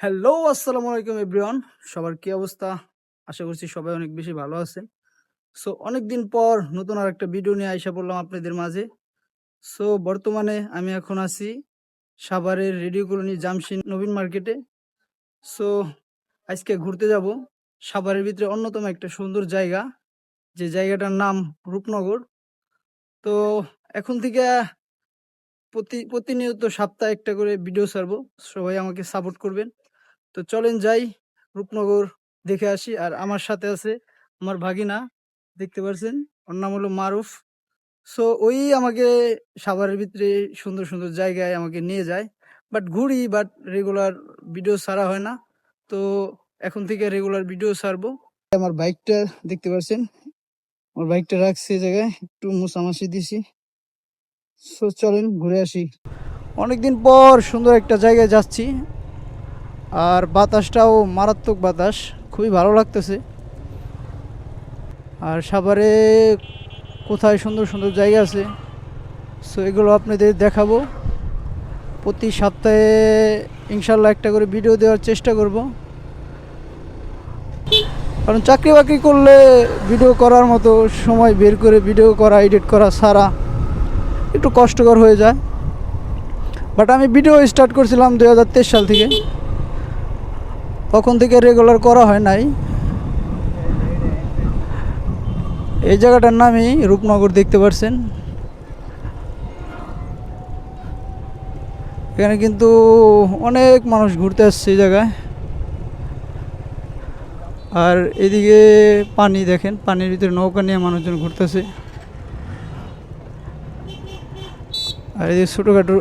Hello, আসসালামু আলাইকুম everyone. সবার কি অবস্থা? আশা করছি সবাই অনেক বেশি ভালো আছেন। সো অনেকদিন পর নতুন আরেকটা ভিডিও নিয়ে আইসা পড়লাম আপনাদের মাঝে। সো বর্তমানে আমি এখন আছি সাভারের রেডিও কলোনি জামশী নবীন মার্কেটে। সো আজকে ঘুরতে যাব সাভারের ভিতরে অন্যতম একটা সুন্দর জায়গা, যে জায়গাটার নাম রূপনগর। তো এখন থেকে প্রতিনিয়ত সপ্তাহে একটা করে ভিডিও ছাড়বো। সবাই আমাকে সাপোর্ট করবেন। তো চলেন যাই রূপনগর দেখে আসি। আর আমার সাথে আছে আমার ভাগিনা, দেখতে পাচ্ছেন, ওর নাম হলো মারুফ। সো ওই আমাকে সাভারের ভিতরে সুন্দর সুন্দর জায়গায় আমাকে নিয়ে যায়, বাট ঘুরি, বাট রেগুলার ভিডিও ছাড়া হয় না। তো এখন থেকে রেগুলার ভিডিও ছাড়বো। আমার বাইকটা দেখতে পাচ্ছেন, আমার বাইকটা রাখছি এই জায়গায়, একটু মুছামাছি দিছি। সো চলেন ঘুরে আসি। অনেকদিন পর সুন্দর একটা জায়গায় যাচ্ছি, আর বাতাসটাও মারাত্মক বাতাস, খুবই ভালো লাগতেছে। আর সাভারে কোথায় সুন্দর সুন্দর জায়গা আছে, সো এগুলো আপনাদের দেখাবো। প্রতি সপ্তাহে ইনশাল্লাহ একটা করে ভিডিও দেওয়ার চেষ্টা করব, কারণ চাকরি বাকরি করলে ভিডিও করার মতো সময় বের করে ভিডিও করা, এডিট করা ছাড়া একটু কষ্টকর হয়ে যায়। বাট আমি ভিডিও স্টার্ট করছিলাম 2023 সাল থেকে, তখন থেকে রেগুলার করা হয় নাই। এই জায়গাটার নামই রূপনগর, দেখতে পাচ্ছেন। এখানে কিন্তু অনেক মানুষ ঘুরতে আসছে এই জায়গায়। আর এদিকে পানি দেখেন, পানির ভিতরে নৌকা নিয়ে মানুষজন ঘুরতেছে। আর এদিকে ছোটোখাটো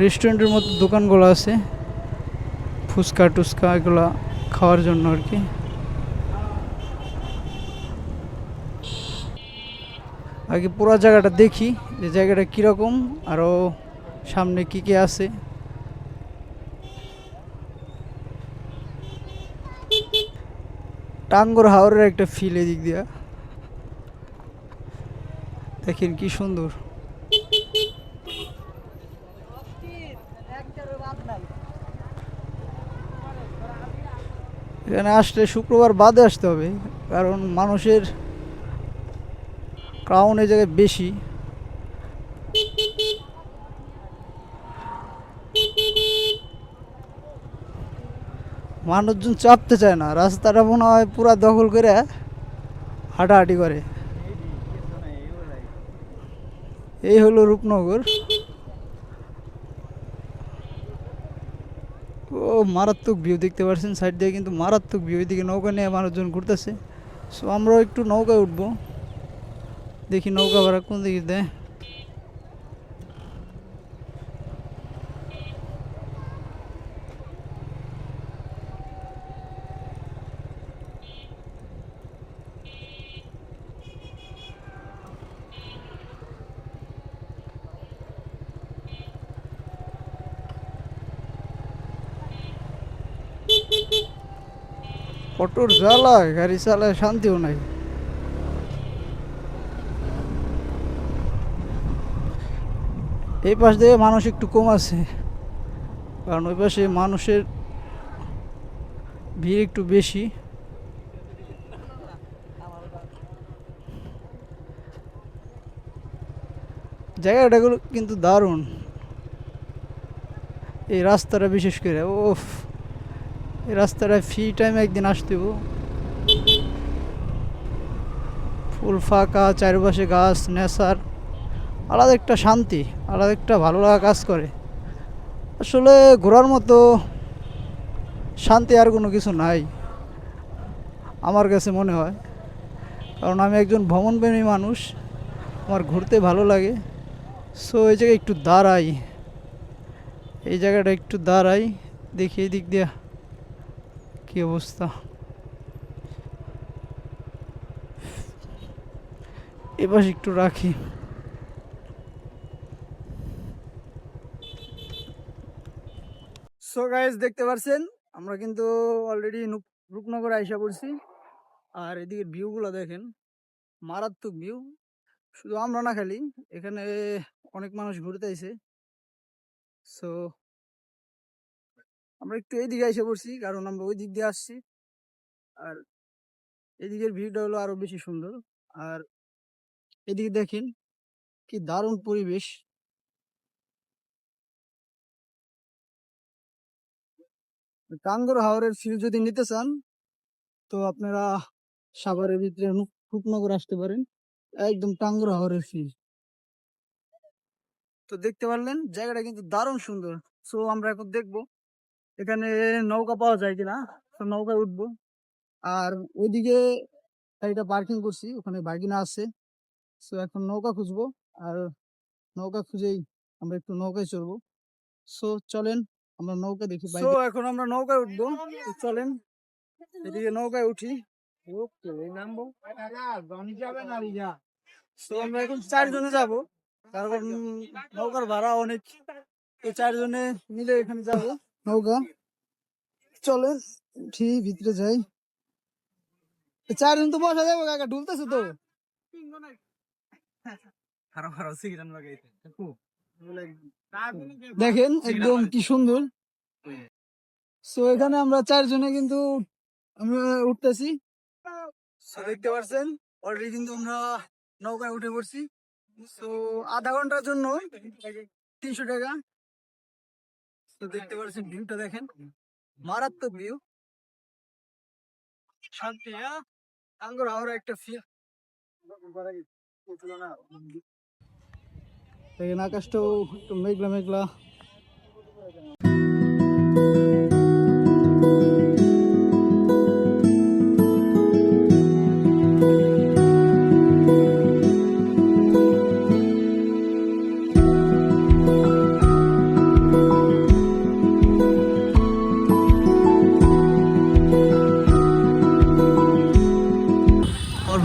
রেস্টুরেন্টের মতো দোকানগুলো আছে, ফুচকা টুচকা এগুলা খাওয়ার জন্য আর কি। আগে পুরো জায়গাটা দেখি, যে জায়গাটা কীরকম, আরও সামনে কি কি আছে। টাঙ্গর হাওরের একটা ফিল এদিক দিয়া, দেখেন কি সুন্দর। এখানে আসলে শুক্রবার বাদে আসতে হবে, কারণ মানুষের ক্রাউন এই জায়গায় বেশি। মানুষজন চাপতে চায় না, রাস্তাটা মনে হয় পুরা দখল করে হাঁটাহাঁটি করে। এই হলো রূপনগর। ও মারাত্মক ভিউ দেখতে পাচ্ছেন, সাইড দিয়ে কিন্তু মারাত্মক ভিউ। এদিকে নৌকা নিয়ে মানুষজন ঘুরতেছে। সো আমরাও একটু নৌকায় উঠবো, দেখি নৌকা ভাড়া কোন দিকে দেয়। অটোর জ্বালায় গাড়ি চালায় শান্তিও নাই। এই পাশ দিয়ে মানুষ একটু কম আছে, কারণ ওই পাশে মানুষের ভিড় একটু বেশি। জায়গাটাগুলো কিন্তু দারুণ, এই রাস্তাটা বিশেষ করে। ওফ, এই রাস্তাটা ফ্রি টাইমে একদিন আসতে হবে। ফুল ফাঁকা, চারপাশে গাছ, নেচার, আলাদা একটা শান্তি, আলাদা একটা ভালো লাগা কাজ করে। আসলে ঘোরার মতো শান্তি আর কোনো কিছু নাই আমার কাছে মনে হয়, কারণ আমি একজন ভ্রমণপ্রেমী মানুষ, আমার ঘুরতে ভালো লাগে। সো এই জায়গায় একটু দাঁড়াই, এই জায়গাটা একটু দাঁড়াই, দেখি এই দিক দিয়ে কী অবস্থা। এবার একটু রাখি। সো গাইস, দেখতে পাচ্ছেন আমরা কিন্তু অলরেডি রূপনগরে আইসা পড়ছি। আর এদিকে ভিউগুলো দেখেন, মারাত্মক ভিউ। শুধু আমরা না, খালি এখানে অনেক মানুষ ঘুরতে আইছে। সো আমরা একটু এইদিকে এসে পড়ছি, কারণ আমরা ওই দিক দিয়ে আসছি। আর এদিকের ভিউটা হলো আরো বেশি সুন্দর। আর এদিকে দেখেন কি দারুণ পরিবেশ। টাঙ্গুয়ার হাওরের ফিল যদি নিতে চান, তো আপনারা সাভারের ভিতরে রূপনগর আসতে পারেন। একদম টাঙ্গুয়ার হাওরের ফিল। তো দেখতে পারলেন জায়গাটা কিন্তু দারুণ সুন্দর। সো আমরা এখন দেখবো এখানে নৌকা পাওয়া যায় কিনা। তো নৌকায় উঠবো। আর ওইদিকে গাড়িটা পার্কিং করছি, ওখানে বাইকিনা আছে। সো এখন নৌকা খুঁজবো। আর নৌকা খুঁজেই আমরা একটু নৌকায় চলবো। সো চলেন আমরা নৌকা দেখি। সো এখন আমরা নৌকায় উঠবো। তো চলেন এদিকে নৌকায় উঠি। নামবো। সো আমরা এখন 4 জনে যাবো, কারণ নৌকার ভাড়া অনেক। তো 4 জনে মিলে এখানে যাবো নৌকা। চলেন উঠি, ভিতরে যাই। 4 জন তো বসা যাবো, কাকা ঢুলতেছে তো। দেখেন একদম কি সুন্দর। সো এখানে আমরা 4 জনে কিন্তু আমরা উঠতেছি। দেখতে পাচ্ছেন অলরেডি কিন্তু আমরা নৌকায় উঠে পড়ছি। সো আধা ঘন্টার জন্য 300 টাকা। তো দেখতে পাচ্ছেন ভিউটা দেখেন, মারাত্মক ভিউ। শান্তি টাঙ্গুয়ার হাওরে একটা ফিল। দেখেন আকাশটাও একটু মেঘলা মেঘলা।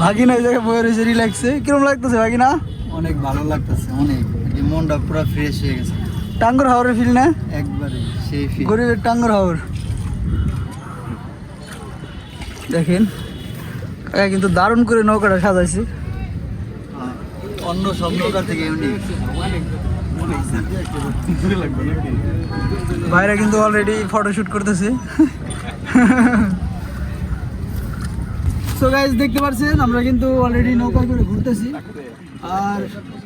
ভাগিনা এই জায়গায় বয়ে রয়েছে রিল্যাক্সে। কিরকম লাগতেছে ভাগিনা? অনেক ভালো লাগতেছে, অনেক মনটা পুরো ফ্রেশ হয়ে গেছে। টাঙ্গুয়ার হাওরের ফিল না একবারে সেই ফিল, গরিবের টাঙ্গুয়ার হাওর। দেখেন কিন্তু দারুণ করে নৌকাটা সাজাইছে। অন্য সব নৌকার থেকে ইউনিক। ভাইরা কিন্তু অলরেডি ফটোশুট করতেছে। সো গাইস দেখতে পাচ্ছেন আমরা কিন্তু অলরেডি নৌকা করে ঘুরতেছি। আর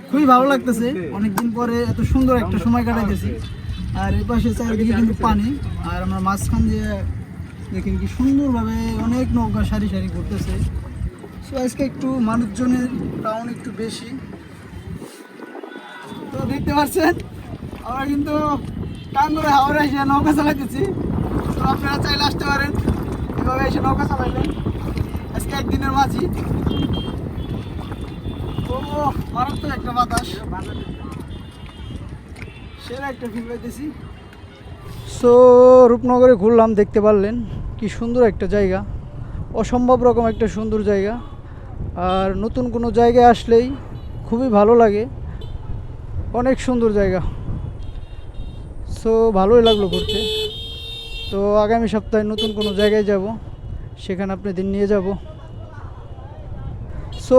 খুবই ভালো লাগতেছে, অনেকদিন পরে এত সুন্দর একটা সময় কাটাইতেছি। আর এই পাশে চারিদিকে কিন্তু পানি, আর আমরা মাঝখান দিয়ে দেখেন কি সুন্দরভাবে অনেক নৌকা সারি সারি ঘুরতেছে। সো আজকে একটু মানুষজনের টাউন একটু বেশি। তো দেখতে পাচ্ছেন আমরা কিন্তু টাঙ্গুয়ার হাওরে এসে নৌকা চালাইতেছি। তো আপনারা চাইলে আসতে পারেন, এভাবে এসে নৌকা চালাইলেন আজকে একদিনের মাঝি। তো মারাত্মক একটা বাতাস, সেরা একটা ফিল পাইতেছি। সো রূপনগরে ঘুরলাম, দেখতে পারলেন কি সুন্দর একটা জায়গা, অসম্ভব রকম একটা সুন্দর জায়গা। আর নতুন কোনো জায়গায় আসলেই খুবই ভালো লাগে, অনেক সুন্দর জায়গা। সো ভালোই লাগলো ঘুরতে। তো আগামী সপ্তাহে নতুন কোনো জায়গায় যাব, সেখানে আপনাদের নিয়ে যাব। সো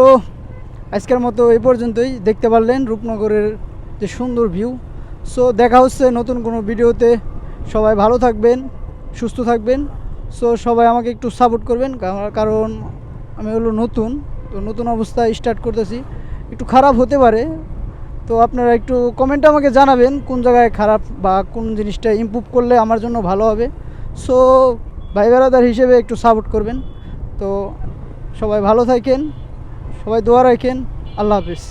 আজকের মতো এই পর্যন্তই। দেখতে পারলেন রূপনগরের যে সুন্দর ভিউ। সো দেখা হচ্ছে নতুন কোনো ভিডিওতে। সবাই ভালো থাকবেন, সুস্থ থাকবেন। সো সবাই আমাকে একটু সাপোর্ট করবেন, কারণ আমি হলো নতুন, তো নতুন অবস্থায় স্টার্ট করতেছি, একটু খারাপ হতে পারে। তো আপনারা একটু কমেন্টে আমাকে জানাবেন কোন জায়গায় খারাপ বা কোন জিনিসটা ইমপ্রুভ করলে আমার জন্য ভালো হবে। সো ভাই ব্রাদার হিসেবে একটু সাপোর্ট করবেন। তো সবাই ভালো থাকেন, সবাই দোয়া রাখেন। আল্লাহ হাফিজ।